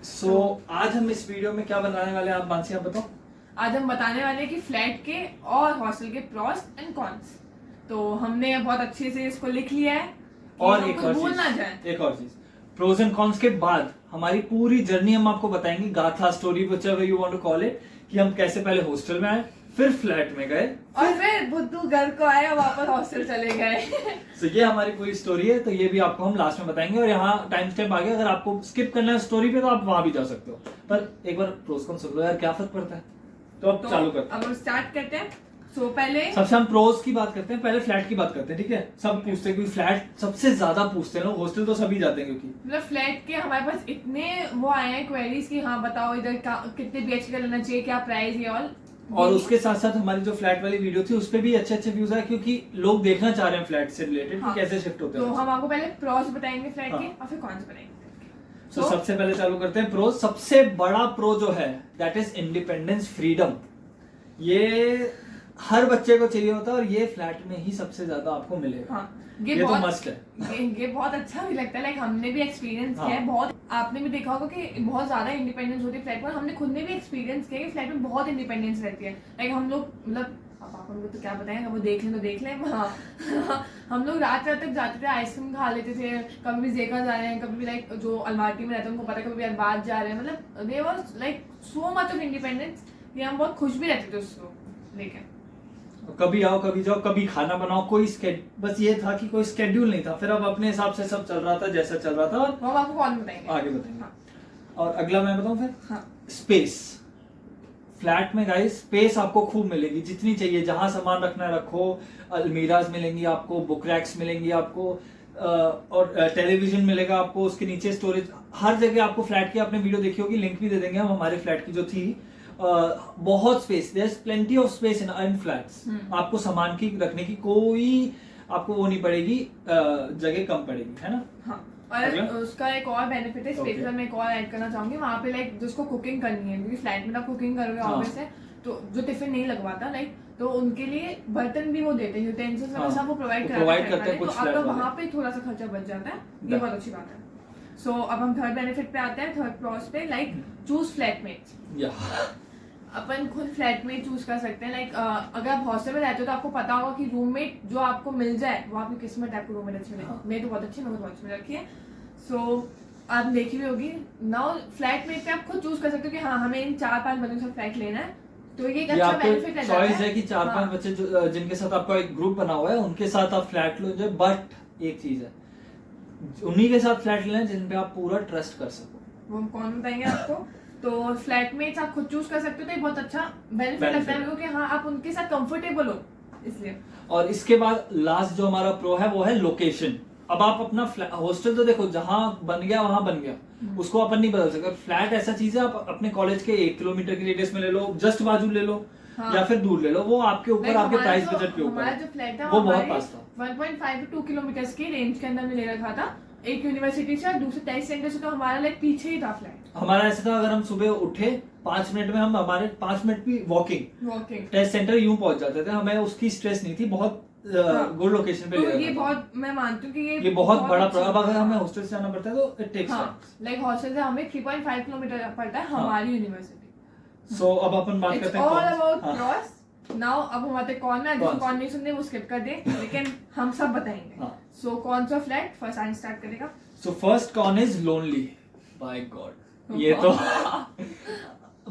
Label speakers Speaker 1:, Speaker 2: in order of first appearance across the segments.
Speaker 1: आज हम इस वीडियो में क्या बनाने वाले हैं, आप मानसी आप बताओ।
Speaker 2: आज हम बताने वाले हैं कि फ्लैट के और हॉस्टल के प्रोस एंड कॉन्स। तो हमने बहुत अच्छे से इसको लिख लिया है
Speaker 1: और एक और चीज प्रोज एंड कॉन्स के बाद हमारी पूरी जर्नी हम आपको बताएंगे, गाथा story whichever you want to call it, कि हम कैसे पहले हॉस्टल में आए, फिर फ्लैट में गए
Speaker 2: और फिर बुद्धू घर को आए और वापस हॉस्टल चले गए।
Speaker 1: तो ये हमारी पूरी स्टोरी है, तो ये भी आपको हम लास्ट में बताएंगे। और यहाँ टाइम स्टेप आगे, अगर आपको स्किप करना है स्टोरी पे तो आप वहां भी जा सकते हो, पर एक बार प्रोज कॉन्स सुन लो यार, क्या फर्क पड़ता है। तो अब चालू करते हैं।
Speaker 2: अब हम स्टार्ट करते हैं। पहले
Speaker 1: सबसे हम प्रोज की बात करते हैं, पहले फ्लैट की बात करते हैं, ठीक है। सब पूछते हैं, क्योंकि फ्लैट सबसे ज्यादा पूछते हैं लोग, हॉस्टल तो सभी जाते हैं क्योंकि
Speaker 2: मतलब फ्लैट के हमारे पास इतने वो आए हैं क्वेरीज कि हाँ बताओ इधर कितने बीएचके का लेना चाहिए, क्या प्राइस है
Speaker 1: और उसके साथ साथ हमारी जो फ्लैट वाली वीडियो थी उस पे भी अच्छे व्यूज आए, क्योंकि लोग देखना चाह रहे हैं फ्लैट से रिलेटेड कि कैसे शिफ्ट होते हैं।
Speaker 2: तो हम आपको पहले प्रोस बताएंगे फ्लैट के और फिर कॉन्स बताएंगे।
Speaker 1: तो सबसे पहले चालू करते हैं प्रोज। सबसे बड़ा प्रो जो है दैट इज इंडिपेंडेंस, फ्रीडम। ये हर बच्चे को चाहिए होता है और ये फ्लैट में ही सबसे ज्यादा आपको मिलेगा। ये तो मस्ट है।
Speaker 2: ये बहुत अच्छा भी लगता है, लाइक हमने भी एक्सपीरियंस किया है बहुत। आपने भी देखा होगा कि बहुत ज्यादा इंडिपेंडेंस होती है फ्लैट में। हमने खुद ने भी एक्सपीरियंस किया कि फ्लैट में बहुत इंडिपेंडेंस रहती है। लाइक हम लोग मतलब पापा को तो क्या बताएंगे, वो देख लें तो देख लें। हम लोग रात तक जाते थे, आइसक्रीम खा लेते थे, कभी भी जेका जा रहे हैं, कभी भी लाइक जो अलमाटी में रहते हैं उनको पता है, कभी भी अरबाज जा रहे हैं। मतलब they was like so much of independence कि हम बहुत खुश भी रहते थे उसको लेकर।
Speaker 1: कभी आओ कभी जाओ, कभी खाना बनाओ, कोई बस ये था कि कोई स्केड्यूल नहीं था। फिर अब अपने हिसाब से सब चल रहा था जैसा चल रहा था। और
Speaker 2: हम आपको कौन बताएंगे,
Speaker 1: आगे बताएंगे। और अगला मैं बताऊं फिर। स्पेस। फ्लैट में गाइस स्पेस आपको खूब मिलेगी, जितनी चाहिए, जहां सामान रखना रखो। अलमीराज मिलेंगी आपको, बुक रैक्स मिलेंगी आपको, और टेलीविजन मिलेगा आपको, उसके नीचे स्टोरेज, हर जगह आपको फ्लैट की, आपने वीडियो देखी होगी, लिंक भी दे देंगे हम हमारे फ्लैट की जो थी। बहुत space, there is plenty of space in flats. आपको सामान की रखने की कोई आपको वो नहीं पड़ेगी, जगह कम पड़ेगी, है ना।
Speaker 2: हाँ। और उसका एक और बेनिफिट है स्पेस में, मैं एक और ऐड करना चाहूंगी। वहाँ पे लाइक जिसको कुकिंग करनी है, क्योंकि फ्लैट में आप कुकिंग करोगे ऑब्वियस है, तो जो टिफिन नहीं लगवाता लाइक, तो उनके लिए बर्तन भी वो देते हैं, यूटेंसिल्स सब वो प्रोवाइड करते हैं। तो आपका वहाँ पे थोड़ा सा खर्चा बच जाता है, ये बहुत अच्छी बात है। अब हम थर्ड बेनिफिट पे आते हैं, थर्ड प्रोस पे, लाइक चूज फ्लैटमेट्स। अपन खुद फ्लैटमेट चूज कर सकते हैं। लाइक अगर आप हॉस्टल में रहते हो तो आपको पता होगा कि रूममेट जो आपको मिल जाए वो आपकी किस्मत है, आपको रूममेट अच्छी मिले। मेरी तो बहुत अच्छी, मैंने बहुत अच्छी रखी है। आप देखी भी होगी नाउ, फ्लैटमेट पे आप खुद चूज कर सकते हो कि हाँ हमें इन 4-5 बच्चों के साथ फ्लैट लेना है। तो ये एक अच्छा बेनिफिट है,
Speaker 1: चॉइस है कि 4-5 बच्चे जिनके साथ आपका एक ग्रुप बना हुआ है उनके साथ आप फ्लैट लो। बट एक चीज है, उन्हीं के साथ फ्लैट लेना जिन पे आप पूरा ट्रस्ट कर सको।
Speaker 2: वो हम कौन बताएंगे आपको। तो फ्लैटमेट्स आप खुद चूज कर सकते हो, तो एक बहुत अच्छा बेनिफिट लगता है मेरे को कि हाँ आप उनके साथ कंफर्टेबल हो, इसलिए।
Speaker 1: और इसके बाद लास्ट जो हमारा प्रो है वो है लोकेशन। अब आप अपना हॉस्टल तो देखो, जहां बन गया वहां बन गया, उसको अपन नहीं बदल सकते। फ्लैट ऐसा चीज है, आप अपने कॉलेज के 1 किलोमीटर की रेडियस में ले लो, जस्ट बाजू ले लो, या फिर दूर ले लो, वो आपके ऊपर, आपके प्राइस बजट के ऊपर।
Speaker 2: हमारा जो फ्लैट है
Speaker 1: वो बहुत पास था,
Speaker 2: 1.5 to 2 किलोमीटर की रेंज के अंदर में ले रखा था, एक यूनिवर्सिटी से और दूसरे टेस्ट सेंटर से। तो हमारा लाइक पीछे ही था फ्लैट।
Speaker 1: हमारा ऐसा था, अगर हम सुबह उठे 5 मिनट में हम हमारे 5 मिनट भी वॉकिंग टेस्ट सेंटर यूं पहुंच जाते थे। हमें उसकी स्ट्रेस नहीं थी, बहुत गुड लोकेशन पे ले रखा था।
Speaker 2: ये बहुत, मैं मानती हूँ कि ये
Speaker 1: बहुत बड़ा प्रॉब्लम। अगर हमें हॉस्टल से जाना पड़ता है तो it takes time.
Speaker 2: Like hostel से हमें 3.5 किलोमीटर पड़ता है हमारी यूनिवर्सिटी।
Speaker 1: सो अब अपन बात करते हैं
Speaker 2: ऑल अबाउट क्रॉस। नाउ अब हमारे कौन में, जिसको कौन नहीं सुनने वो स्किप कर दे, लेकिन हम सब बताएंगे। सो कौन सा फ्लैट फर्स्ट आइन स्टार्ट करेगा।
Speaker 1: So first con is lonely. By god, ये तो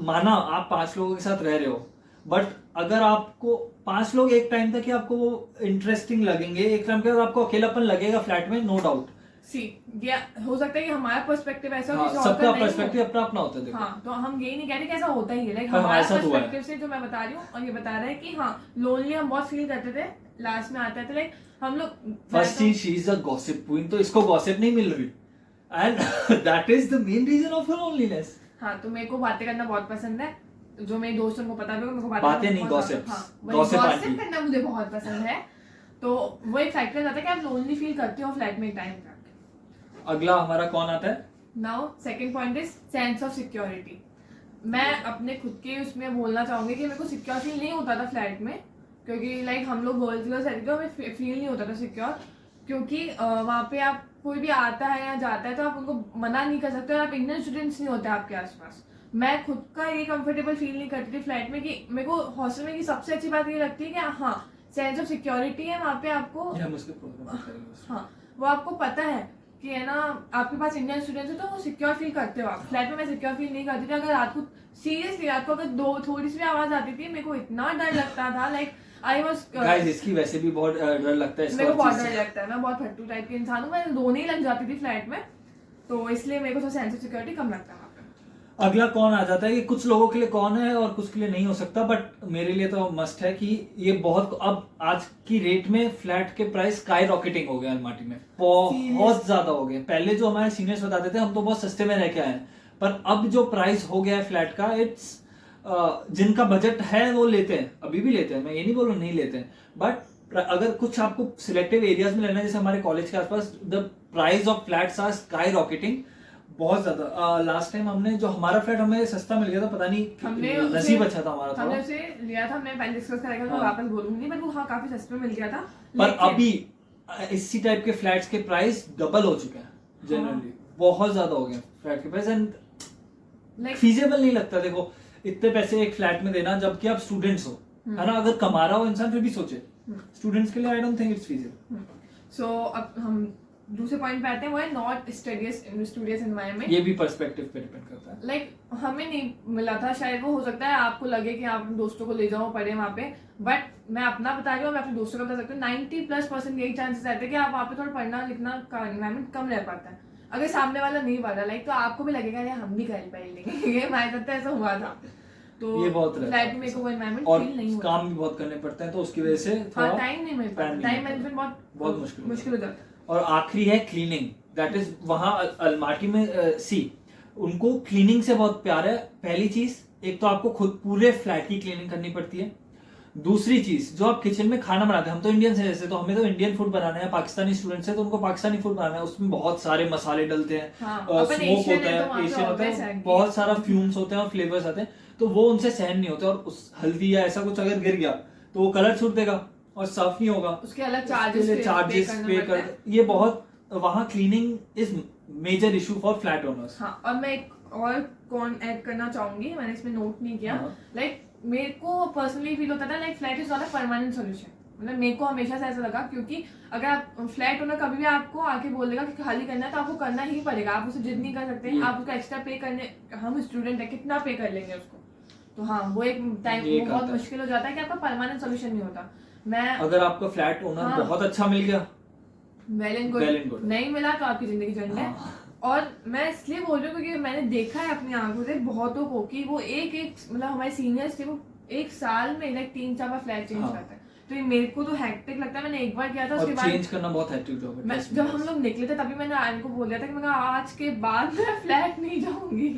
Speaker 1: माना आप 5 लोगों के साथ रह रहे हो, बट अगर आपको 5 लोग एक टाइम तक ही आपको वो इंटरेस्टिंग लगेंगे, एक टाइम के बाद आपको अकेलापन लगेगा फ्लैट में, नो डाउट।
Speaker 2: ये हो सकता है कि हमारा पर्सपेक्टिव ऐसा हो,
Speaker 1: सबका पर्सपेक्टिव अपना अपना होता है।
Speaker 2: हाँ, तो हम यही नहीं कह रहे कि ऐसा होता ही है, लाइक हमारा पर्सपेक्टिव से जो मैं बता रही हूँ, और ये बता रहा है कि हाँ लोनली हम बहुत फील करते थे। लास्ट में आता था लाइक हम लोग
Speaker 1: फर्स्ट चीज, she is a gossip queen, तो इसको गॉसिप नहीं मिल रही, and that is the main reason of her loneliness.
Speaker 2: हाँ, तो मेरे को बातें करना बहुत पसंद है, जो मेरे दोस्तों को पता है, मेरे को
Speaker 1: बातें नहीं, गॉसिप
Speaker 2: करना मुझे बहुत पसंद है। तो वो एक फैक्टर जाता है कि आप लोनली फील करते हो फ्लैट में टाइम तक।
Speaker 1: अगला हमारा कौन आता है।
Speaker 2: Now second point is sense of security. मैं अपने खुद के उसमें बोलना चाहूंगी कि मेरे को सिक्योर फील नहीं होता था फ्लैट में, क्योंकि लाइक हम लोग गर्ल्स रहते थे, हमें फील नहीं होता था सिक्योर, क्योंकि वहाँ पे आप कोई भी आता है या जाता है तो आप उनको मना नहीं कर सकते, और आप इंडियन स्टूडेंट्स नहीं होते आपके आसपास। मैं खुद का ये कंफर्टेबल फील नहीं करती थी फ्लैट में, कि मेरे को हॉस्टल में की सबसे अच्छी बात ये लगती है कि हाँ सेंस ऑफ सिक्योरिटी है वहाँ पे आपको। हाँ, वो आपको पता है कि है ना आपके पास इंडियन स्टूडेंट्स है तो वो सिक्योर फील करते हो आप। फ्लैट में मैं सिक्योर फील नहीं करती थी। अगर रात को सीरियसली रात को अगर दो थोड़ी सी भी आवाज आती थी मेरे को इतना डर लगता था, लाइक आई वाज
Speaker 1: गाइस इसकी वैसे भी बहुत डर लगता है,
Speaker 2: मेरे को बहुत डर लगता है। मैं बहुत फट्टू टाइप की इंसान हूँ, मैं रोने ही लग जाती थी फ्लैट में, तो इसलिए मेरे को थोड़ा सेंस ऑफ सिक्योरिटी कम लगता है वहाँ पे।
Speaker 1: अगला कौन आ जाता है कि कुछ लोगों के लिए कौन है और कुछ के लिए नहीं हो सकता, बट मेरे लिए तो मस्ट है कि ये बहुत, अब आज की रेट में फ्लैट के प्राइस स्काई रॉकेटिंग हो गए अलमाटी में, बहुत ज्यादा हो गए। पहले जो हमारे सीनियर्स बताते थे हम तो बहुत सस्ते में रह के आए हैं, पर अब जो प्राइस हो गया है फ्लैट का, इट्स जिनका बजट है वो लेते हैं, अभी भी लेते हैं, मैं ये नहीं बोल रहा नहीं लेते हैं, बट अगर कुछ आपको सिलेक्टिव एरियाज में लेना है, जैसे हमारे कॉलेज के आसपास, the price of flats are skyrocketing बहुत ज्यादा। लास्ट टाइम हमने जो हमारा फ्लैट हमें सस्ता मिल गया था, पता नहीं नसीब अच्छा था हमारा,
Speaker 2: हमने उसे लिया था, मैं पहले डिस्कस करेगा तो वापस बोलूंगी, बट वो हाँ काफी सस्ते में मिल गया था।
Speaker 1: पर अभी इसी टाइप के फ्लैट्स के प्राइस डबल हो चुके हैं जनरली, बहुत ज्यादा हो गए फ्लैट के प्राइस, एंड फीजेबल नहीं लगता। देखो इतने पैसे एक फ्लैट में देना जबकि आप स्टूडेंट्स हो, है ना, अगर कमा रहा हो इंसान फिर भी सोचे, स्टूडेंट्स के लिए I don't think it's feasible.
Speaker 2: So अब हम दूसरे पॉइंट पे आते हैं, वो है नॉट स्टूडियस एनवायरनमेंट।
Speaker 1: ये भी पर्सपेक्टिव पे डिपेंड करता है।
Speaker 2: लाइक हमें नहीं मिला था, शायद वो हो सकता है आपको लगे कि आप दोस्तों को ले जाओ पढ़े वहाँ पे, बट मैं अपना बता रही हूँ, मैं अपने दोस्तों का बता सकती हूँ, 90+% यही चांसेस रहते हैं कि आप वहाँ पे थोड़ा पढ़ना लिखना का एनवायरमेंट कम रह पाता है। अगर सामने वाला नहीं पढ़ रहा लाइक, तो आपको भी लगेगा यार हम भी कर पढ़ लेंगे। ये हमारे साथ ऐसा हुआ था, तो
Speaker 1: ये बहुत
Speaker 2: फ्लैट में मेरे को एनवायरमेंट फील नहीं हुआ,
Speaker 1: काम भी बहुत करने पड़ते हैं तो उसकी वजह से थोड़ा
Speaker 2: टाइम नहीं मिल पाता, टाइम मैनेजमेंट बहुत मुश्किल हो जाता है।
Speaker 1: और आखिरी है क्लीनिंग, दैट इज वहां अलमाटी में सी उनको क्लीनिंग से बहुत प्यार है। पहली चीज, एक तो आपको खुद पूरे फ्लैट की क्लीनिंग करनी पड़ती है। दूसरी चीज, जो आप किचन में खाना बनाते हैं, हम तो इंडियंस हैं जैसे, तो हमें तो इंडियन फूड बनाना है, पाकिस्तानी स्टूडेंट्स हैं तो उनको पाकिस्तानी फूड बनाना है, उसमें बहुत सारे मसाले डलते हैं, स्मोक होता है, एशियन होता है, बहुत सारा फ्यूम्स होते हैं और फ्लेवर्स आते हैं, तो वो उनसे सहन नहीं होते, और उस हल्दी या ऐसा कुछ अगर गिर गया तो वो कलर छूट देगा और साफ नहीं होगा,
Speaker 2: उसके अलग चार्जेस
Speaker 1: पे कर, ये बहुत, वहाँ cleaning is major issue for flat owners.
Speaker 2: हाँ, और मैं एक और कौन ऐड करना चाहूंगी, मैंने इसमें नोट नहीं किया, लाइक मेरे को पर्सनली फील होता था like flat is not a permanent solution. मतलब मेरे को हमेशा से ऐसा लगा, क्योंकि अगर आप फ्लैट ओनर कभी भी आपको आके बोल देगा कि खाली करना है तो आपको करना ही पड़ेगा, आप उसे जिद नहीं कर सकते, आप उसका एक्स्ट्रा पे करने, हम स्टूडेंट है कितना पे कर लेंगे उसको, तो हाँ वो एक टाइम बहुत मुश्किल हो जाता है कि आपका परमानेंट सॉल्यूशन नहीं होता। मैं अगर
Speaker 1: आपका फ्लैट ओनर बहुत अच्छा मिल गया,
Speaker 2: वेल एंड गुड, नहीं मिला तो आपकी जिंदगी चल है। और मैं इसलिए बोल रही हूँ क्योंकि मैंने देखा है अपनी आंखों से बहुतों को कि वो एक मतलब हमारे सीनियर्स थे, वो एक साल में लाइक 3-4 बार फ्लैट चेंज करते हैं, तो ये मेरे को तो हेक्टिक लगता है। मैंने एक बार किया था, उसके बाद
Speaker 1: चेंज करना बहुत हेक्टिक जॉब है।
Speaker 2: जब हम लोग निकले थे तभी मैंने आयन को बोल दिया था कि मैं आज के बाद मैं फ्लैट नहीं जाऊंगी,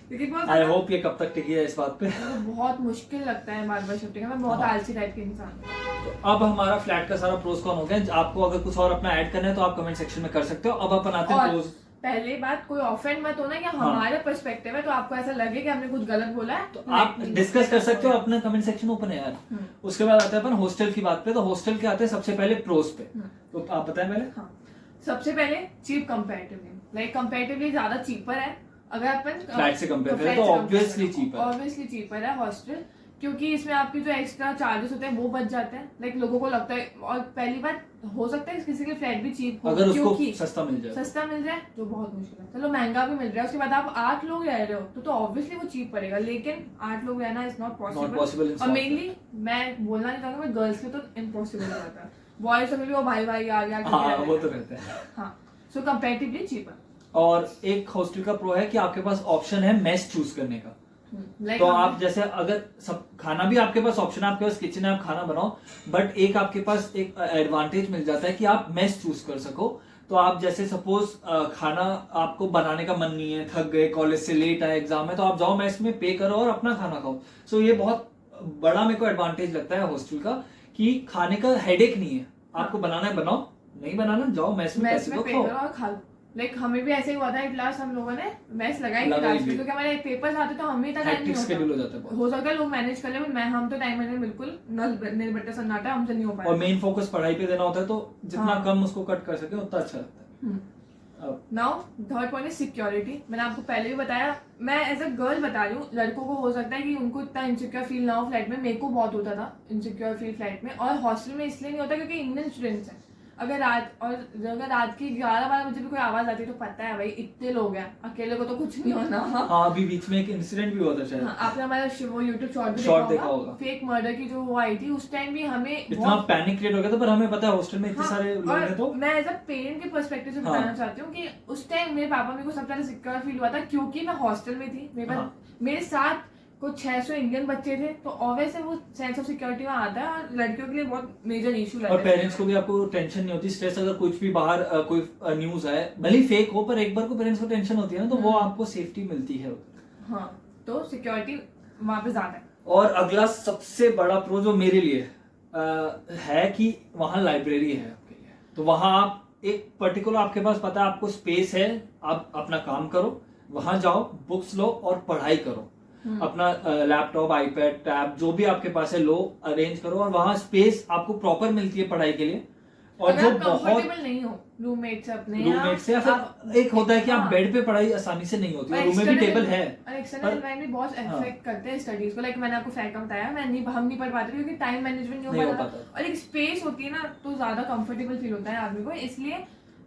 Speaker 2: क्योंकि
Speaker 1: आई होप ये कब तक टिकी है इस बात पे।
Speaker 2: बहुत मुश्किल लगता है बार बार शिफ्टिंग, मैं बहुत आलसी टाइप के इंसान हूं।
Speaker 1: तो अब हमारा फ्लैट का सारा प्रोस कॉन हो गया। आपको अगर कुछ और अपना ऐड करना है तो आप कमेंट सेक्शन में कर सकते हो। अब अपन आते हैं प्रोस।
Speaker 2: पहले बात, कोई ऑफेंड मत होना कि हमारे पर्सपेक्टिव है तो आपको ऐसा लगे कि हमने कुछ गलत बोला है, तो
Speaker 1: आप डिस्कस कर सकते हो, अपना कमेंट सेक्शन ओपन है यार। उसके बाद आते हैं अपन हॉस्टल की बात पे। तो हॉस्टल के आते हैं सबसे पहले प्रोस पे, तो आप बताएं पहले।
Speaker 2: हाँ, सबसे पहले चीप कंपैरेटिवली, लाइक कंपैरेटिवली ज्यादा चीपर है अगर अपन
Speaker 1: फ्लैट से कंपेयर करें तो ऑब्वियसली
Speaker 2: चीपर है हॉस्टल, क्योंकि इसमें आपके जो एक्स्ट्रा चार्जेस होते हैं वो बच जाते हैं। लाइक लोगों को लगता है, और पहली बात हो सकता है किसी के फ्लैट भी चीप हो,
Speaker 1: अगर उसको सस्ता मिल जाए
Speaker 2: तो बहुत मुश्किल है। चलो महंगा भी मिल रहा है, उसके बाद आप 8 लोग रह रहे हो तो ऑब्वियसली वो चीप पड़ेगा, लेकिन 8 लोग रहना इज नॉट पॉसिबल। और मेनली मैं बोलना नहीं चाहूंगा, मैं गर्ल्स के तो इम्पॉसिबल हो जाता है, बॉयज में भी वो भाई भाई आ गया,
Speaker 1: वो तो रहता है।
Speaker 2: हाँ, सो कंपैरेटिवली चीपर।
Speaker 1: और एक हॉस्टल का प्रो है कि आपके पास ऑप्शन है मेस चूज करने का। तो आप जैसे अगर सब खाना भी आपके पास ऑप्शन है, आपके पास किचन है, आप खाना बनाओ, बट एक आपके पास एक एडवांटेज मिल जाता है कि आप मेस चूज कर सको। तो आप जैसे सपोज खाना आपको बनाने का मन नहीं है, थक गए, कॉलेज से लेट आए, एग्जाम है, तो आप जाओ मेस में, पे करो और अपना खाना खाओ। सो ये बहुत बड़ा मेरे को एडवांटेज लगता है हॉस्टल का, कि खाने का हेडेक नहीं है, आपको बनाना है बनाओ, नहीं बनाना जाओ मेस में पैसे दो खाओ और खा लो।
Speaker 2: लाइक हमें भी ऐसे ही हुआ था एट लास्ट, हम लोगों ने मेस लगाई थी लास्ट में, क्योंकि हमारे पेपर्स आते तो हमें इतना टाइम नहीं होता, हो सकता है लोग मैनेज कर ले, मैं हम तो टाइम मैनेजमेंट बिल्कुल निर्भरता सन्नाटा हमसे नहीं हो पाया।
Speaker 1: और मेन फोकस पढ़ाई पे देना होता है, तो जितना कम उसको कट कर सके उतना अच्छा लगता है।
Speaker 2: Now third point is security. मैंने आपको पहले भी बताया, मैं एज अ गर्ल बता रही हूँ, लड़कों को हो सकता है कि उनको इतना इनसिक्योर फील ना हो फ्लैट में। मेरे को बहुत होता था इनसिक्योर फील फ्लैट में, और हॉस्टल में इसलिए नहीं होता क्योंकि इंडियन स्टूडेंट्स हैं। अगर रात की 11-12 बजे भी कोई आवाज आती है तो पता है भाई इतने लोग हैं, अकेले को तो कुछ नहीं होना।
Speaker 1: हाँ, अभी बीच में एक इंसिडेंट भी हुआ था शायद।
Speaker 2: हाँ, आपने हमारा वो यूट्यूब
Speaker 1: शॉर्ट देखा होगा,
Speaker 2: फेक मर्डर की जो वो आई थी, उस टाइम भी हमें
Speaker 1: इतना पैनिक क्रिएट हो गया था। पर हमें पता है हॉस्टल में इतने सारे लोग हैं, तो
Speaker 2: मैं एज अ पेरेंट के पर्सपेक्टिव से बताना चाहती हूँ कि उस टाइम मेरे पापा मेरे को सबसे ज्यादा सिक्योर फील हुआ था क्योंकि मैं हॉस्टल में थी। मेरे साथ कुछ 600 इंडियन बच्चे थे, तो ऑब्वियसली वो सेंस ऑफ सिक्योरिटी वहाँ आता है, और लड़कियों के लिए बहुत मेजर इशू लगता है।
Speaker 1: और पेरेंट्स को भी आपको टेंशन नहीं होती, स्ट्रेस अगर कुछ भी बाहर कोई न्यूज आए, भले ही फेक हो, पर एक बार को पेरेंट्स को टेंशन होती है ना, तो वो आपको सेफ्टी मिलती है।
Speaker 2: हाँ, तो सिक्योरिटी वहाँ पे ज्यादा है।
Speaker 1: और अगला सबसे बड़ा प्रो जो मेरे लिए है कि वहाँ लाइब्रेरी है आपके लिए। तो वहाँ आप एक पर्टिकुलर, आपके पास पता है आपको स्पेस है, आप अपना काम करो, वहां जाओ, बुक्स लो और पढ़ाई करो। अपना लैपटॉप, आईपैड, टैब जो भी आपके पास है लो, अरेंज करो, और वहां स्पेस आपको प्रॉपर मिलती है पढ़ाई के लिए। और
Speaker 2: अगर
Speaker 1: जो
Speaker 2: आप
Speaker 1: बहुत
Speaker 2: कंफर्टेबल नहीं हो रूममेट से अपने,
Speaker 1: रूममेट से, या फिर एक होता है कि आप बेड पे पढ़ाई आसानी से नहीं होती, रूम में भी टेबल है,
Speaker 2: और एक्सटर्नल एनवायरनमेंट भी बहुत इफेक्ट करते हैं स्टडीज को। लाइक मैंने आपको फैक्ट बताया, हम नहीं पढ़ पाते क्योंकि टाइम मैनेजमेंट नहीं हो पाता, और एक स्पेस होती है ना, तो ज्यादा कंफर्टेबल फील होता है आदमी को। इसलिए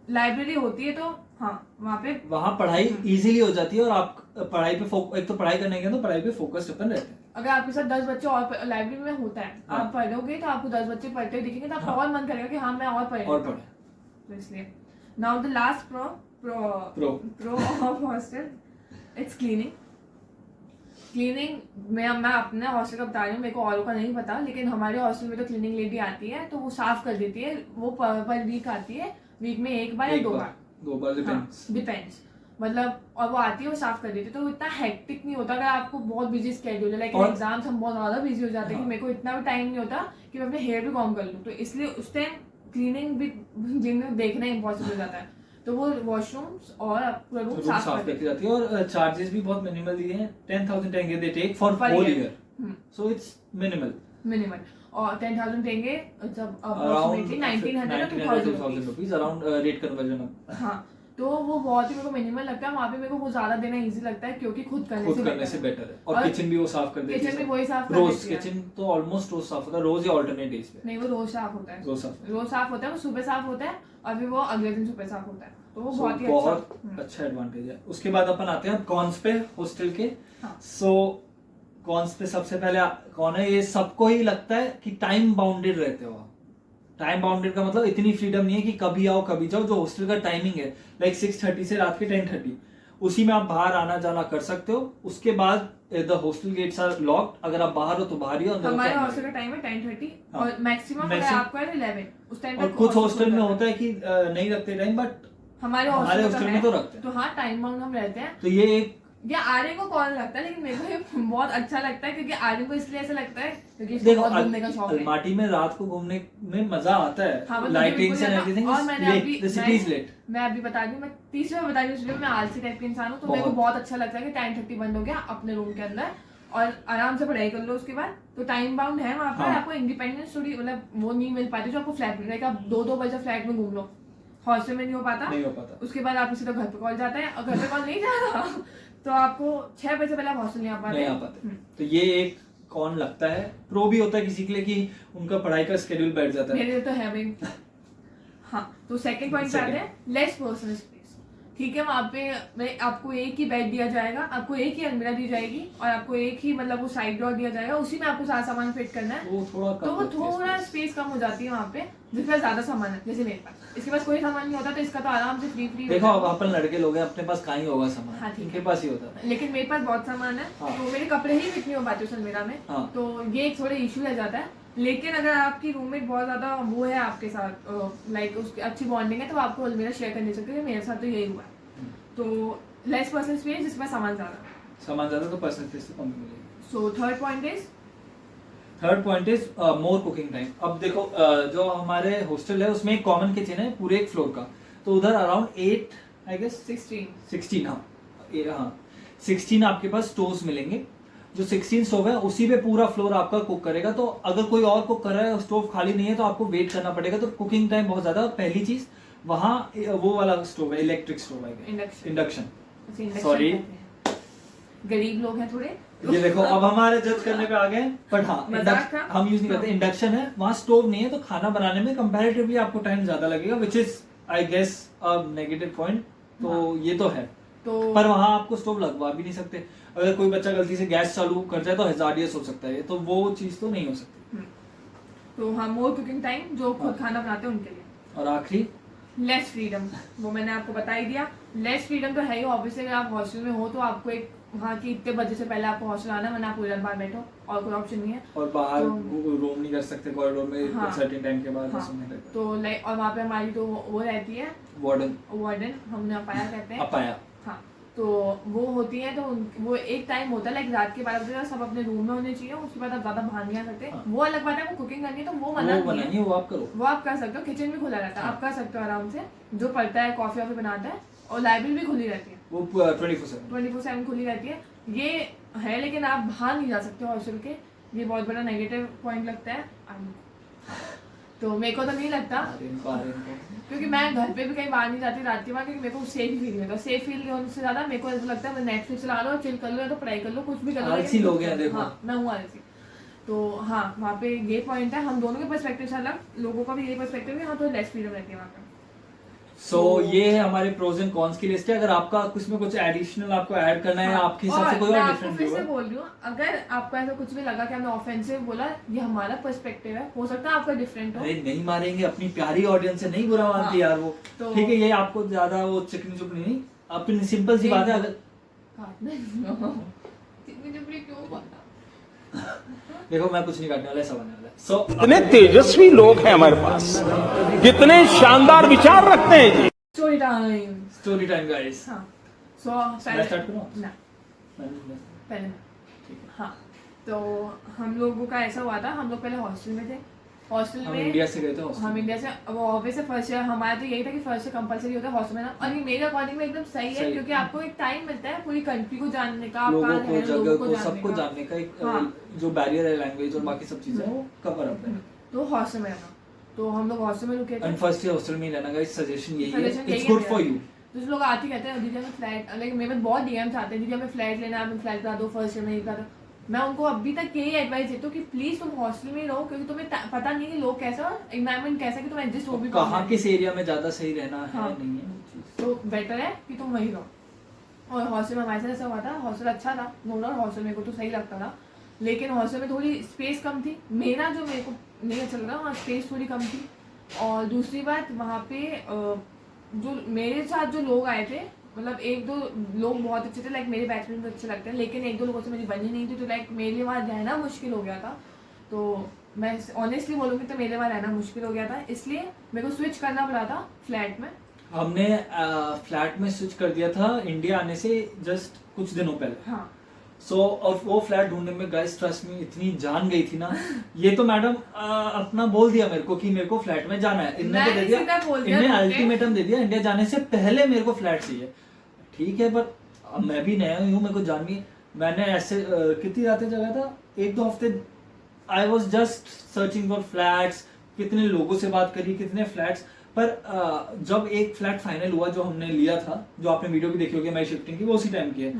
Speaker 2: लाइब्रेरी होती है, तो हाँ वहाँ
Speaker 1: पढ़ाई इजीली हो जाती है, और आप पढ़ाई पे एक तो पढ़ाई करने के तो पढ़ाई पे फोकस्ड अपन रहते हैं।
Speaker 2: अगर आपके साथ 10 बच्चे और लाइब्रेरी में होता है, आप पढ़ोगे तो आपको 10 बच्चे पढ़ते हुए दिखेंगे, तो आपका और मन करेगा कि हाँ मैं और पढ़े। तो इसलिए now the last pro of hostel, it's cleaning. मैं अपने हॉस्टल का बता रही हूँ, मेरे को औरों का नहीं पता, लेकिन हमारे हॉस्टल में तो क्लीनिंग लेडी आती है, तो वो साफ कर देती है। वो पर वीक आती है, वीक में एक बार या दो बार डिपेंड्स, मतलब, और वो आती है, वो साफ कर देती है, तो इतना हेक्टिक नहीं होता। अगर आपको बहुत बिजी स्केड्यूल है, लाइक एग्जाम्स, हम बहुत ज्यादा बिजी हो जाते हैं कि मेरे को इतना भी टाइम नहीं होता कि मैं अपने हेयर भी कॉम कर लूँ, तो इसलिए उस टाइम क्लीनिंग भी देखना इम्पॉसिबल हो जाता है। तो वो वॉशरूम्स और पूरा रूम साफ करती जाती है, और चार्जेस भी बहुत मिनिमल दिए हैं, 10,000 tenge they take for whole year, so it's minimal. और 10,000 देंगे जब approximately 1900
Speaker 1: rupees around rate conversion.
Speaker 2: हाँ, तो वो बहुत ही मेरे को मिनिमल लगता है। वहाँ पे मेरे को वो ज्यादा देना इजी लगता है क्योंकि खुद करने से बेटर है। और किचन भी वो साफ कर देती है, किचन भी वही साफ कर देती है। किचन तो ऑलमोस्ट रोज साफ होता है, रोज या अल्टरनेट डेज पे। नहीं, वो रोज साफ होता है, रोज साफ होता है, वो सुबह साफ होता है, और फिर वो अगले दिन सुबह साफ होता है, तो वो बहुत अच्छा एडवांटेज है। उसके बाद अपन आते हैं कॉन्स पे हॉस्टल के। सो कॉन्स पे सबसे पहले कौन है, ये सबको ही लगता है कि टाइम बाउंडेड रहते हो। टाइम बाउंडेड का मतलब इतनी फ्रीडम नहीं है कि कभी आओ कभी जाओ। जो हॉस्टल का टाइमिंग है लाइक 6:30 से रात के 10:30, उसी में आप बाहर आना जाना कर सकते हो। उसके बाद the hostel gates are locked, अगर आप बाहर हो तो बाहर ही हो। हमारे हॉस्टल का टाइम है 10:30 और मैक्सिमम अगर आपका है 11 उस टाइम
Speaker 1: और कुछ हॉस्टल में होता है कि नहीं रखते टाइम, बट
Speaker 2: हमारे हॉस्टल
Speaker 1: में तो रखते हैं।
Speaker 2: तो हाँ, टाइम बाउंड हम रहते हैं।
Speaker 1: तो ये एक
Speaker 2: आर्य को कौन लगता है, लेकिन मेरे को ये बहुत अच्छा लगता है क्योंकि आर्य को इसलिए ऐसा लगता है क्योंकि इसको बहुत घूमने का शौक है। अलमाटी में रात को घूमने में मजा आता है, हाँ,
Speaker 1: lightings and everything is late.
Speaker 2: मैं अभी बता दूं, मैं तीसरी बार बता रही हूँ, इसलिए मैं आलसी टाइप की इंसान हूँ, तो मेरे को बहुत अच्छा लगता है कि 10:30 बंद हो गया अपने रूम के अंदर और आराम से पढ़ाई कर लो। उसके बाद तो टाइम बाउंड है वहाँ पर, आपको इंडिपेंडेंस थोड़ी मतलब वो नहीं मिल पाती जो आपको फ्लैट में। आप 2-2 बजे फ्लैट में घूम लो, हॉस्टल में नहीं हो पाता। उसके बाद आप सीधा घर पे कॉल जाता है, और घर पे कॉल नहीं जा रहा तो आपको 6 बजे पहले हॉस्टल नहीं आ पाते।
Speaker 1: तो ये एक कौन लगता है, प्रो भी होता है किसी के लिए कि उनका पढ़ाई का शेड्यूल बैठ जाता है।
Speaker 2: मेरे लिए तो है भाई। हाँ, तो सेकंड पॉइंट पे आते हैं, लेस पर्सनल स्पेस। ठीक है, वहाँ पे आपको एक ही बेड दिया जाएगा, आपको एक ही अलमीरा दी जाएगी, और आपको एक ही मतलब वो साइड डोर दिया जाएगा, उसी में आपको सारा सामान फिट करना है। वो थोड़ा स्पेस कम हो जाती है वहाँ पे, जिसमें ज्यादा सामान है। जैसे मेरे पास, इसके पास कोई सामान नहीं होता, तो इसका तो आराम से फ्री
Speaker 1: देखो, अब अपन लड़के लोग हैं, अपने पास कहाँ ही होगा सामान। हाँ, इनके पास ही होता है,
Speaker 2: लेकिन मेरे पास बहुत सामान है। हाँ। तो मेरे कपड़े ही फिट नहीं हो पाते उस अलमीरा में। हाँ। तो ये एक थोड़ा इशू रह जाता है। लेकिन अगर आपकी रूममेट बहुत ज्यादा वो है आपके साथ, लाइक उसकी अच्छी बॉन्डिंग है, तो आपको अलमीरा शेयर कर नहीं सकते। मेरे साथ तो यही हुआ है। तो लेस पर्सनल स्पेस, जिसमें सामान ज्यादा तो पर्सनल स्पेस कम मिलेगी। So third point is more cooking time. अब देखो, जो हमारे हॉस्टल है उसमें एक कॉमन किचन है पूरे एक फ्लोर का, तो उधर अराउंड 8 आई गेस 16 हाँ 16 आपके पास स्टोव्स मिलेंगे। जो 16 स्टोव है उसी पे पूरा फ्लोर आपका कुक करेगा। तो अगर कोई और कुक कर रहा है, स्टोव खाली नहीं है, तो आपको वेट करना पड़ेगा। तो कुकिंग टाइम बहुत ज्यादा, पहली चीज।
Speaker 1: वहाँ वो वाला स्टोव है, इलेक्ट्रिक स्टोव है, इंडक्शन। सॉरी,
Speaker 2: गरीब लोग हैं थोड़े।
Speaker 1: ये देखो अब हमारे जज करने पे आ गए। बट हाँ, हम यूज नहीं करते, इंडक्शन है, वहाँ स्टोव नहीं है, तो खाना बनाने में कंपैरेटिवली आपको टाइम ज्यादा लगेगा, which is I guess a negative point. तो ये तो है, पर वहाँ आपको स्टोव लगवा भी नहीं सकते। अगर कोई बच्चा गलती से गैस चालू कर जाए तो हजार्डियस हो सकता है, तो वो चीज तो नहीं हो सकती।
Speaker 2: तो हाँ, मोर कुकिंग टाइम, जो खुद खाना बनाते हैं उनके लिए।
Speaker 1: और आखिरी,
Speaker 2: लेस फ्रीडम, वो मैंने आपको बता ही दिया। लेस फ्रीडम तो है ही, ऑब्वियसली अगर आप हॉस्टल में हो तो आपको एक वहाँ की इतने बजे से पहले आपको हॉस्टल आना, वरना आप पूरी रात बाहर बैठो, और कोई ऑप्शन नहीं है। और बाहर
Speaker 1: रोम नहीं कर सकते कॉरिडोर में सर्टेन टाइम के बाद।
Speaker 2: तो लाइक, और वहाँ पे हमारी तो वो रहती है वार्डन, हमने अपाया कहते हैं, अपाया। हाँ, तो वो होती है, तो वो एक टाइम होता है लाइक रात के 12 बजे सब अपने रूम में होने चाहिए, उसके बाद आप ज्यादा बाहर नहीं आ सकते। वो अलग बात है, वो कुकिंग करनी है तो वो मना नहीं है, वो आप करो, वो आप कर सकते हो, किचन भी खुला रहता है, आप कर सकते हो आराम से। जो पढ़ता है कॉफी वॉफी बनाता है, और लाइब्रेरी भी खुली रहती है, वो 24/7 खुली रहती है। ये है, लेकिन आप बाहर नहीं जा सकते हॉस्टल के, ये बहुत बड़ा नेगेटिव पॉइंट लगता है। तो मेरे को तो नहीं लगता, क्योंकि मैं घर पे भी कहीं बाहर नहीं जाती रात के बाद, क्योंकि मेरे को सेफ फील होता है। सेफ फील होने से ज्यादा मेरे को ऐसा लगता है मैं नेटफ्लिक्स चला लो, चिल कर लो, या तो पढ़ाई कर लो, कुछ भी कर लो। आलसी लोग हैं देखो। हाँ, मैं हूँ आलसी। तो हाँ, वहाँ पे ये पॉइंट है, हम दोनों के पर्सपेक्टिव से अलग, लोगों का भी ये पर्सपेक्टिव है, हाँ, तो लेस फ्रीडम रहती है वहाँ पे।
Speaker 1: सो ये हमारे प्रोज एंड कॉन्स की लिस्ट है। अगर आपका कुछ में कुछ एडिशनल आपको ऐड करना है, आपके हिसाब से कोई और डिफरेंट
Speaker 2: व्यू है। बोल रही हूँ, अगर आपको ऐसा कुछ भी लगा कि हमने ऑफेंसिव बोला, ये हमारा पर्सपेक्टिव है, हो सकता है आपका डिफरेंट हो।
Speaker 1: अरे नहीं मारेंगे, अपनी प्यारी ऑडियंस से नहीं बुरा मानती यार वो, ठीक है। ये आपको ज्यादा वो चिकनी चुपनी नहीं, अपनी सिंपल सी बात है। अगर देखो, मैं कुछ नहीं काटने वाला, सब आने वाला है।
Speaker 3: कितने तेजस्वी लोग हैं हमारे पास, कितने शानदार विचार रखते हैं जी।
Speaker 2: Story time
Speaker 1: guys.
Speaker 2: हाँ, सो
Speaker 1: मैं स्टार्ट करूँ
Speaker 2: ना, पहले हाँ, तो हम लोगों का ऐसा हुआ था, हम लोग पहले हॉस्टल में थे। हॉस्टल में
Speaker 1: इंडिया से गए थे,
Speaker 2: हम इंडिया से, वो ऑब्वियस फर्स्ट ईयर हमारा तो यही था कि फर्स्ट ईयर कंपलसरी होता है हॉस्टल में ना, और ये मेरे अकॉर्डिंग में एकदम सही है, क्योंकि आपको एक टाइम मिलता है पूरी कंट्री को जानने का,
Speaker 1: लोगों को, जगह को, सबको जानने का, एक जो बैरियर है लैंग्वेज और बाकी सब चीजें वो कवर अप है।
Speaker 2: तो हॉस्टल में रहना, तो हम लोग हॉस्टल में रुके थे,
Speaker 1: एंड फर्स्ट ईयर हॉस्टल में रहना गाइस, सजेशन यही है, इट्स गुड फॉर यू।
Speaker 2: कुछ लोग आते कहते हैं दीदी हमें फ्लैट, लाइक मेरे में बहुत डीएम्स आते हैं, दीदी हमें फ्लैट लेना है, हमें फ्लैट बता दो, फर्स्ट ईयर में नहीं था। मैं उनको अभी तक यही एडवाइस देती हूँ कि प्लीज तुम हॉस्टल में रहो, क्योंकि तुम्हें पता नहीं है लोग कैसा, एनवायरनमेंट कैसा, कि तुम एडजस्ट हो भी
Speaker 1: कहाँ किस एरिया में ज्यादा सही रहना है। हाँ, नहीं है,
Speaker 2: तो बेटर है कि तुम वहीं रहो। और हॉस्टल में हमारे साथ ऐसा हुआ था, हॉस्टल अच्छा था, नो डाउट हॉस्टल मेरे को तो सही लगता था, लेकिन हॉस्टल में थोड़ी स्पेस कम थी। मेरे को नहीं अच्छा लगा, वहाँ स्पेस थोड़ी कम थी। और दूसरी बात, वहाँ पे जो मेरे साथ जो लोग आए थे, मतलब एक दो लोग बहुत अच्छे थे, लाइक मेरे बैचमेट तो अच्छे लगते हैं, लेकिन एक दो लोगों से मेरी बनी नहीं थी, तो लाइक मेरे लिए वहाँ रहना मुश्किल हो गया था। तो मैं ऑनेस्टली बोलूँगी तो मेरे वहाँ रहना मुश्किल हो गया था, इसलिए मेरे को स्विच करना पड़ा था फ्लैट में।
Speaker 1: हमने फ्लैट में स्विच कर दिया था इंडिया आने से जस्ट कुछ दिनों पहले।
Speaker 2: हाँ,
Speaker 1: और वो फ्लैट ढूंढने में गाइस ट्रस्ट में इतनी जान गई थी ना, ये तो मैडम अपना बोल दिया मेरे को कि मेरे को फ्लैट में जाना है, इनने दे दिया, इनने अल्टीमेटम दे दिया, इंडिया जाने से पहले मेरे को फ्लैट चाहिए। ठीक है, पर अब मैं भी नया हूँ, मेरे को जाननी है। मैंने ऐसे कितनी रातें जगह था, 1-2 हफ्ते I was just searching for flats, कितने लोगों से बात करी, कितने फ्लैट्स, पर जब एक फ्लैट फाइनल हुआ जो हमने लिया था, जो आपने वीडियो भी देखी होगी मैं शिफ्टिंग की, वो उसी टाइम की है।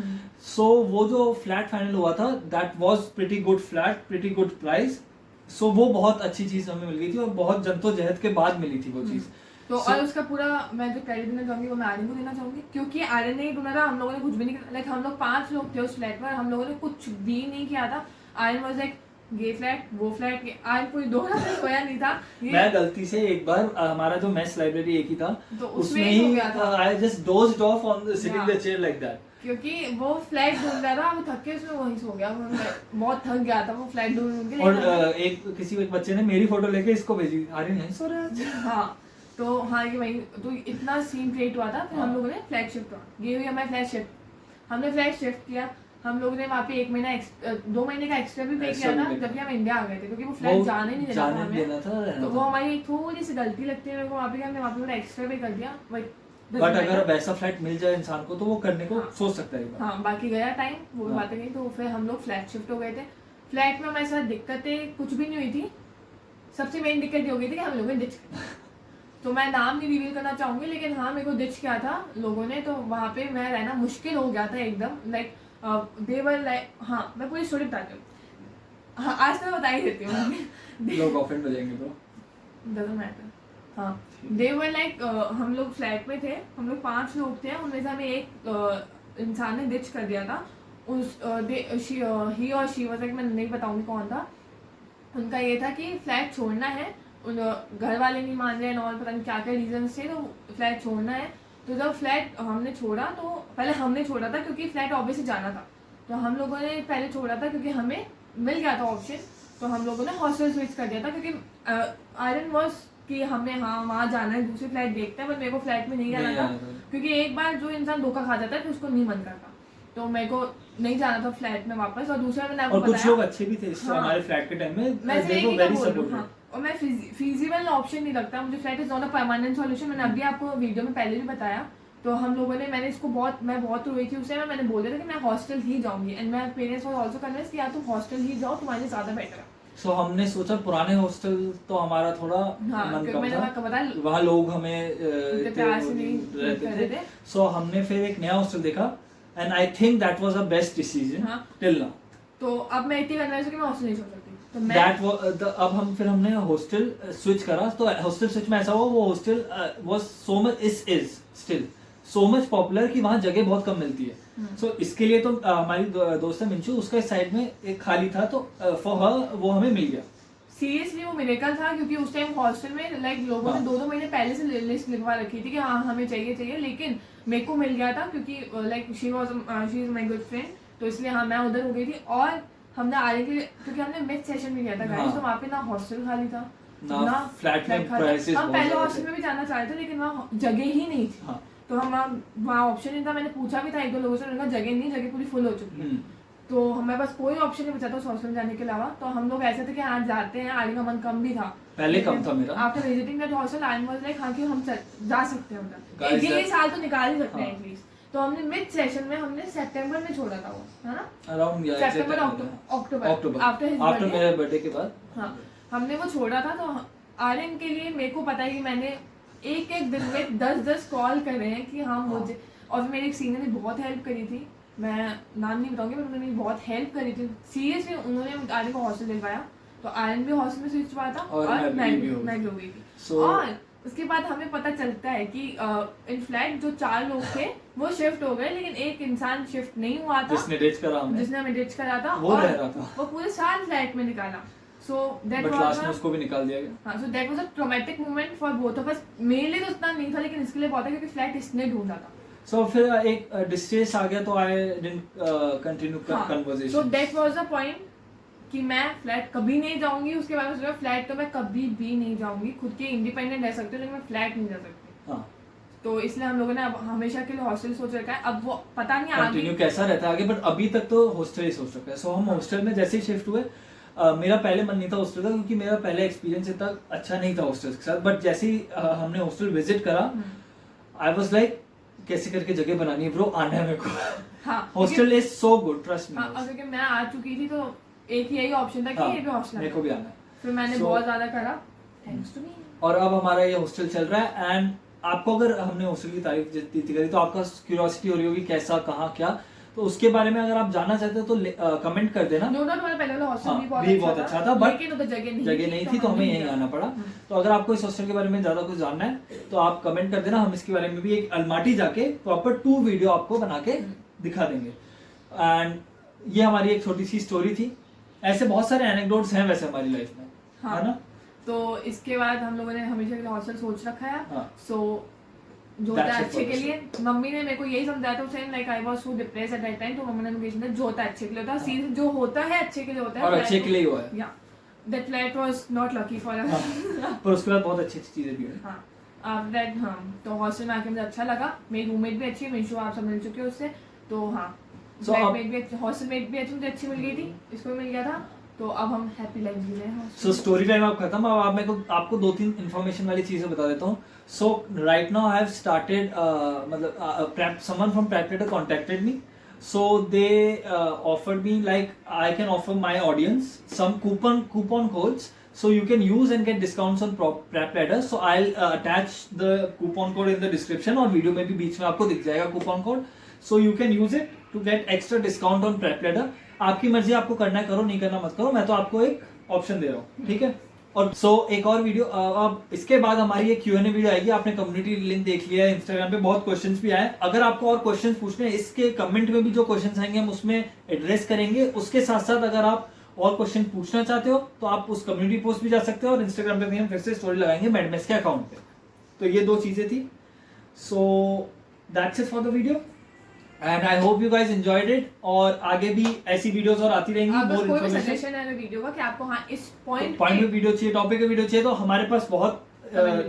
Speaker 1: सो वो जो फ्लैट फाइनल हुआ था, that was pretty good flat, pretty good price. So वो बहुत अच्छी चीज हमें मिल गई थी, और बहुत जद्दोजहद के बाद मिली थी वो चीज।
Speaker 2: तो और उसका पूरा मैं जो क्रेडिट देना चाहूंगी वो मैं आर्यन को देना चाहूंगी, क्योंकि आर्यन ने ही ढूंढा था, हम लोगों ने कुछ भी नहीं किया। लाइक हम लोग 5 लोग थे उस फ्लैट पर, हम लोगों ने कुछ भी नहीं किया था। आर्यन वाज लाइक ये फ्लैट वो फ्लैट, आर्यन कोई 2 रात सोया नहीं था।
Speaker 1: मैं गलती से एक बार, हमारा जो मेस लाइब्रेरी एक ही था,
Speaker 2: तो उसमें ही
Speaker 1: I just dozed off on sitting the chair like that,
Speaker 2: क्योंकि वो फ्लैट ढूंढ रहा था, वो थक के उसमें वहीं सो गया, बहुत थक गया था वो फ्लैट ढूंढ के।
Speaker 1: और किसी एक बच्चे ने मेरी फोटो लेके इसको भेजी, आर्यन यहीं सो रहा है।
Speaker 2: हाँ, तो हाँ, ये वही, तो इतना सीन क्रिएट हुआ था। फिर हम लोगों ने फ्लैट शिफ्ट हुआ, ये हुई हमारी फ्लैट शिफ्ट। हमने फ्लैट शिफ्ट किया, हम लोगों ने वहाँ पे 1 महीना 2 महीने का एक्स्ट्रा भी पे किया था, जबकि हम इंडिया आ गए थे, क्योंकि वो फ्लैट जाने नहीं देना था हमें। तो वो हमारी थोड़ी सी गलती लगती है मेरे को वहाँ पे, हमने वहाँ पे एक्स्ट्रा पे कर दिया।
Speaker 1: बट अगर वैसा फ्लैट मिल जाए इंसान को तो वो करने को सोच सकता है।
Speaker 2: हाँ, बाकी गया टाइम, वो बातें गई, तो फिर हम लोग फ्लैट शिफ्ट हो गए थे। फ्लैट में हमारे साथ दिक्कतें कुछ भी नहीं हुई थी। सबसे मेन दिक्कत ये हो गई थी कि हम लोगों ने डिच तो मैं नाम नहीं रिवील करना चाहूंगी, लेकिन हाँ मेरे को डिच किया था लोगों ने, तो वहाँ पे मैं रहना मुश्किल हो गया था एकदम, लाइक दे वर लाइक, हाँ मैं पूरी स्टोरी बताती हूँ, हाँ आज तो मैं बता ही देती हूँ
Speaker 1: लोग ऑफेंड हो जाएंगे ब्रो।
Speaker 2: Doesn't matter. हाँ दे वर लाइक, हम लोग फ्लैट में थे, हम लोग 5 लोग थे, उनमें से हमें एक इंसान ने डिच कर दिया था। उस ही और शी वाज लाइक, मैं नहीं बताऊंगी कौन था। उनका ये था कि फ्लैट छोड़ना है, उन घर वाले नहीं मान रहे हैं और पता नहीं क्या क्या रीजन थे, तो फ्लैट छोड़ना है। तो जब फ्लैट हमने छोड़ा, तो पहले हमने छोड़ा था क्योंकि फ्लैट ऑब्वियसली जाना था, तो हम लोगों ने पहले छोड़ा था क्योंकि हमें मिल गया था ऑप्शन, तो हम लोगों ने हॉस्टल स्विच कर दिया था क्योंकि आयरन वॉज कि हमें हाँ वहाँ जाना है, दूसरी फ्लैट देखते हैं, पर मेरे को फ्लैट में नहीं जाना था क्योंकि एक बार जो इंसान धोखा खा जाता है तो उसको नहीं मन करता, तो मेरे को नहीं जाना था फ्लैट में वापस। और दूसरा मैंने आपको
Speaker 1: और कुछ लोग अच्छे भी थे
Speaker 2: हाँ,
Speaker 1: हमारे फ्लैट के टाइम में,
Speaker 2: मैं
Speaker 1: they were very supportive।
Speaker 2: हाँ, और मैं फिजिबल ऑप्शन नहीं लगता मुझे, flat is not a permanent solution. मैंने अभी आपको वीडियो में पहले भी बताया, तो हम लोगों ने, मैंने इसको मैं बहुत रोई थी उस टाइम, मैंने बोला था कि मैं हॉस्टल ही जाऊंगी, and my parents was also convinced कि यार तुम हॉस्टल ही जाओ, तुम्हारे लिए ज्यादा बेटर है।
Speaker 1: सो हमने सोचा पुराने हॉस्टल तो हमारा थोड़ा
Speaker 2: हाँ,
Speaker 1: मन कम
Speaker 2: मैंने
Speaker 1: था,
Speaker 2: आपको बताया
Speaker 1: वहाँ लोग हमें
Speaker 2: इतने प्यार से नहीं
Speaker 1: रहते थे। सो हमने फिर एक नया हॉस्टल देखा, and I think that was a best decision till now.
Speaker 2: तो अब मैं इतनी कन्विंस हूं कि मैं हॉस्टल नहीं छोड़ सकती, तो मैं
Speaker 1: अब हमने हॉस्टल स्विच करा, तो हॉस्टल स्विच में ऐसा हुआ, वो hostel was so much is still so much popular कि वहाँ जगह बहुत कम मिलती है। सो इसके लिए तो हमारी दोस्त है मिंचू, उसका साइड में एक खाली था, तो फॉर हर वो हमें मिल गया।
Speaker 2: सीरियसली वो मिरेकल था, क्योंकि उस टाइम हॉस्टल में लाइक लोगों ने 2-2 महीने पहले से लिस्ट लिखवा रखी थी कि हाँ हमें चाहिए, लेकिन मेरे को मिल गया था क्योंकि like she is my good friend, तो इसलिए हाँ मैं उधर हो गई थी। और हमने आने के लिए, क्योंकि हमने मिड सेशन भी किया था गाइस, तो वहाँ पे ना हॉस्टल खाली था
Speaker 1: ना फ्लैट में प्राइसेस।
Speaker 2: हम पहले हॉस्टल में भी जाना चाह रहे थे, लेकिन वहाँ जगह ही नहीं थी, तो हम वहाँ ऑप्शन नहीं था। मैंने पूछा भी था 1-2 लोगों से, उन्होंने कहा जगह नहीं, जगह पूरी फुल हो चुकी है, तो हमें बस कोई ऑप्शन नहीं बचा था उस हॉस्टल में जाने के अलावा। तो हम लोग ऐसे थे कि आज जाते हैं, आने का मन कम भी था,
Speaker 1: पहले कम था मेरा।
Speaker 2: After visiting that hostel I was like हाँ कि हम जा सकते हैं उधर, ये साल तो निकाल ही सकते हैं एटलीस्ट। तो हमने मिड सेशन में, हमने सितंबर में छोड़ा था वो, है ना, अराउंड सितंबर अक्टूबर
Speaker 1: आफ्टर मेरे बर्थडे के बाद
Speaker 2: हाँ हमने वो छोड़ा था। तो आर्यन के लिए मेरे को पता है कि मैंने एक दिन में 10 कॉल करे हैं कि हाँ मुझे, और मेरे एक सीनियर ने बहुत हेल्प करी थी, मैं नाम नहीं बताऊंगी, पर उन्होंने बहुत हेल्प करी थी सीरियसली, उन्होंने आर्यन को हॉस्टल दिलवाया, तो आर्यन भी हॉस्टल में स्विच हुआ था और मैं भी हो गई थी। और उसके बाद हमें पता चलता है कि इन फ्लैट जो 4 लोग थे वो शिफ्ट हो गए, लेकिन एक इंसान शिफ्ट नहीं हुआ था, जिसने हमें डिच करा था,
Speaker 1: वो रह रहा था,
Speaker 2: वो पूरे साल फ्लैट में निकाला। So that was
Speaker 1: लास्ट में उसको भी निकाल दिया गया।
Speaker 2: हाँ, so that was a traumatic moment for both of us। मेरे लिए तो उतना नहीं था, लेकिन इसके लिए बहुत है क्योंकि फ्लैट इसने ढूंढा था।
Speaker 1: So फिर एक डिस्ट्रेस आ गया, तो I didn't continue conversation।
Speaker 2: So that was the point कि मैं फ्लैट कभी नहीं जाऊंगी। उसके बाद में फ्लैट तो मैं कभी भी नहीं जाऊंगी, खुद के इंडिपेंडेंट रह सकती हूँ, लेकिन मैं फ्लैट नहीं जा सकती।
Speaker 1: हाँ।
Speaker 2: तो इसलिए हम लोगों ने अब हमेशा के लिए हॉस्टल सोच रखा है। अब वो पता नहीं
Speaker 1: आगे कैसा रहता है आगे, बट अभी तक तो हॉस्टल ही सोच रखा है। सो हम हॉस्टल में जैसे ही शिफ्ट हुए, मेरा पहले मन नहीं था हॉस्टल का, क्योंकि मेरा पहला एक्सपीरियंस इतना अच्छा नहीं था हॉस्टल के साथ। बट जैसे ही हमने हॉस्टल विजिट करा, आई वाज लाइक कैसे करके जगह बनानी है ब्रो, आना है मेरे को। हाँ, hostel is so good, trust me.
Speaker 2: हाँ, क्योंकि मैं आ चुकी थी, तो एक ही यही ऑप्शन था कि ये भी हॉस्टल
Speaker 1: मेरे को भी आना है,
Speaker 2: फिर मैंने बहुत ज्यादा करा, थैंक्स टू मी।
Speaker 1: और अब हमारा ये हॉस्टल चल रहा है। एंड आपको अगर हमने हॉस्टल की तारीफ जितनी करी, तो आपका क्यूरियोसिटी हो रही होगी कैसा, कहाँ, क्या, तो उसके बारे में अगर आप जानना चाहते हो तो कमेंट कर देना।
Speaker 2: नो डाउट हमारा पहले वाला हॉस्टल
Speaker 1: भी बहुत अच्छा था, बट
Speaker 2: लेकिन उधर जगह
Speaker 1: नहीं थी, तो हमें यहीं आना पड़ा। तो अगर आपको इस हॉस्टल के बारे में ज्यादा कुछ जानना है, तो आप कमेंट कर देना, हम इसके बारे में भी एक अलमाटी जाके प्रॉपर 2 वीडियो आपको बना के दिखा देंगे। एंड ये हमारी एक छोटी सी स्टोरी थी। ऐसे बहुत सारे एनेक्डोट्स हैं वैसे हमारी लाइफ में, है ना।
Speaker 2: तो इसके बाद हम लोगों ने हमेशा के लिए हॉस्टल सोच रखा है। सो जो होता है अच्छे के लिए, मम्मी ने मेरे को यही समझाया था उस time, like I was so depressed at that time, तो मम्मी ने मुझे समझाया जो होता है अच्छे के लिए होता है, जो होता है अच्छे के लिए होता है,
Speaker 1: और अच्छे के लिए हुआ है।
Speaker 2: या that flat was not lucky for us,
Speaker 1: पर उसके बाद बहुत अच्छी चीजें भी हुई।
Speaker 2: हां, आफ्टर दैट तो हॉस्टल में आके मुझे अच्छा लगा। मेरी रूममेट भी अच्छी है, मिशु आप सब मिल चुके हो उससे, तो हां फ्लैटमेट भी अच्छी, हॉस्टलमेट भी मुझे अच्छी मिल गई थी, इसको भी मिल गया था, तो अब हम हैप्पी लाइफ जी रहे हैं।
Speaker 1: सो स्टोरी टाइम अब खत्म। अब आप मेरे को आपको 2-3 इन्फॉर्मेशन वाली चीजें बता देता हूँ। So right now I have started, मतलब someone from preparator contacted me, so they offered me, like I can offer my audience some coupon codes, So you can use and get discounts on Prep Ladder. So I'll attach the coupon code in the description और video में भी बीच में आपको दिख जाएगा coupon code. So you can use it to get extra discount on Prep Ladder. आपकी मर्जी, आपको करना है करो, नहीं करना मत करो, मैं तो आपको एक ऑप्शन दे रहा हूँ, ठीक है. और एक और वीडियो, अब इसके बाद हमारी एक Q&A वीडियो आएगी. आपने कम्युनिटी लिंक देख लिया है, इंस्टाग्राम पे बहुत क्वेश्चंस भी आए. अगर आपको और क्वेश्चंस पूछने हैं, इसके कमेंट में भी जो क्वेश्चंस आएंगे हम उसमें एड्रेस करेंगे. उसके साथ साथ अगर आप और क्वेश्चन पूछना चाहते हो तो आप उस कम्युनिटी पोस्ट भी जा सकते हो और इंस्टाग्राम पे भी हम फिर से स्टोरी लगाएंगे मैडमेस के अकाउंट पे. तो ये 2 चीजें थी. So that's it for the video and I hope you guys enjoyed it. और आगे भी ऐसी वीडियोस और आती रहेंगी.
Speaker 2: मोर इन्फॉर्मेशन सजेशन है वीडियो का कि आपको हाँ इस पॉइंट
Speaker 1: में वीडियो चाहिए, टॉपिक का वीडियो चाहिए, तो हमारे पास बहुत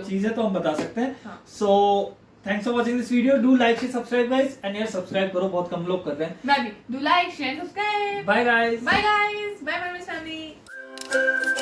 Speaker 1: चीज है तो हम बता सकते हैं. So thanks for watching this video. Do like share subscribe guys. And यार सब्सक्राइब करो, बहुत कम लोग कर रहे हैं.
Speaker 2: मैं भी. Do like share subscribe.
Speaker 1: Bye guys.
Speaker 2: Bye guys. Bye bye my family.